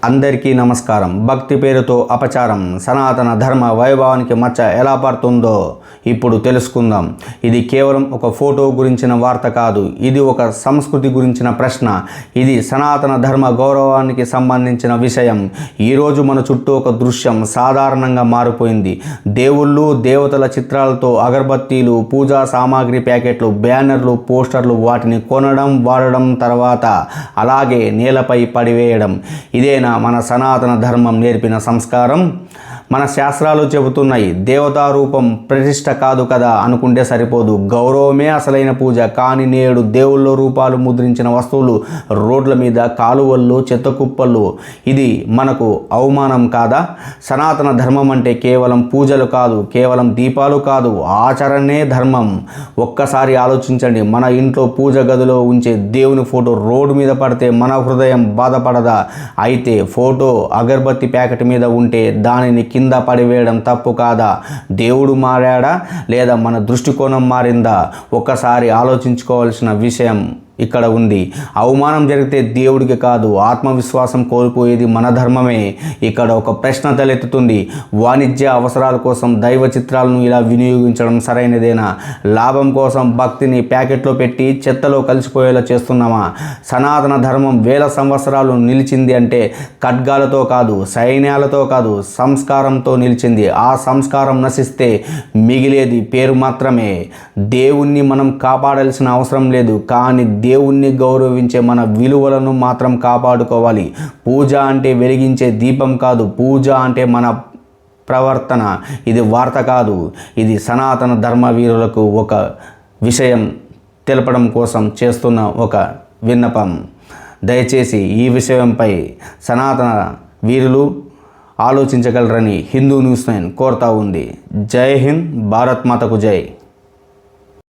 అందరికీ నమస్కారం. భక్తి పేరుతో అపచారం సనాతన ధర్మ వైభవానికి మచ్చ ఎలా పడుతుందో ఇప్పుడు తెలుసుకుందాం. ఇది కేవలం ఒక ఫోటో గురించిన వార్త కాదు, ఇది ఒక సంస్కృతి గురించిన ప్రశ్న. ఇది సనాతన ధర్మ గౌరవానికి సంబంధించిన విషయం. ఈరోజు మన చుట్టూ ఒక దృశ్యం సాధారణంగా మారిపోయింది. దేవుళ్ళు, దేవతల చిత్రాలతో అగరబత్తీలు, పూజా సామాగ్రి ప్యాకెట్లు, బ్యానర్లు, పోస్టర్లు, వాటిని కొనడం, వాడడం, తర్వాత అలాగే నేలపై పడివేయడం. ఇదేనా మన సనాతన ధర్మం నేర్పిన సంస్కారం? మన శాస్త్రాలు చెబుతున్నాయి, దేవతా రూపం ప్రతిష్ట కాదు కదా అనుకుంటే సరిపోదు, గౌరవమే అసలైన పూజ. కానీ నేడు దేవుళ్ళ రూపాలు ముద్రించిన వస్తువులు రోడ్ల మీద, కాలువల్లో, చెత్త కుప్పల్లో. ఇది మనకు అవమానం కాదా? సనాతన ధర్మం అంటే కేవలం పూజలు కాదు, కేవలం దీపాలు కాదు, ఆచరణే ధర్మం. ఒక్కసారి ఆలోచించండి, మన ఇంట్లో పూజ గదిలో ఉంచే దేవుని ఫోటో రోడ్డు మీద పడితే మన హృదయం బాధపడదా? అయితే ఫోటో అగరబత్తి ప్యాకెట్ మీద ఉంటే దానిని కింద పడివేయడం తప్పు కాదా? దేవుడు మారాడా లేదా మన దృష్టికోణం మారిందా? ఒక్కసారి ఆలోచించుకోవాల్సిన విషయం ఇక్కడ ఉంది. అవమానం జరిగితే దేవుడికి కాదు, ఆత్మవిశ్వాసం కోల్పోయేది మన ధర్మమే. ఇక్కడ ఒక ప్రశ్న తలెత్తుతుంది, వాణిజ్య అవసరాల కోసం దైవ చిత్రాలను ఇలా వినియోగించడం సరైనదేనా? లాభం కోసం భక్తిని ప్యాకెట్లో పెట్టి చెత్తలో కలిసిపోయేలా చేస్తున్నామా? సనాతన ధర్మం వేల సంవత్సరాలు నిలిచింది అంటే ఖడ్గాలతో కాదు, సైన్యాలతో కాదు, సంస్కారంతో నిలిచింది. ఆ సంస్కారం నశిస్తే మిగిలేది పేరు మాత్రమే. దేవుణ్ణి మనం కాపాడాల్సిన అవసరం లేదు, కానీ దేవుణ్ణి గౌరవించే మన విలువలను మాత్రం కాపాడుకోవాలి. పూజ అంటే వెలిగించే దీపం కాదు, పూజ అంటే మన ప్రవర్తన. ఇది వార్త కాదు, ఇది సనాతన ధర్మవీరులకు ఒక విషయం తెలపడం కోసం చేస్తున్న ఒక విన్నపం. దయచేసి ఈ విషయంపై సనాతన వీరులు ఆలోచించగలరని హిందూ న్యూస్ 9 కోరుతా ఉంది. జై హింద్, భారత్ మాతకు జై.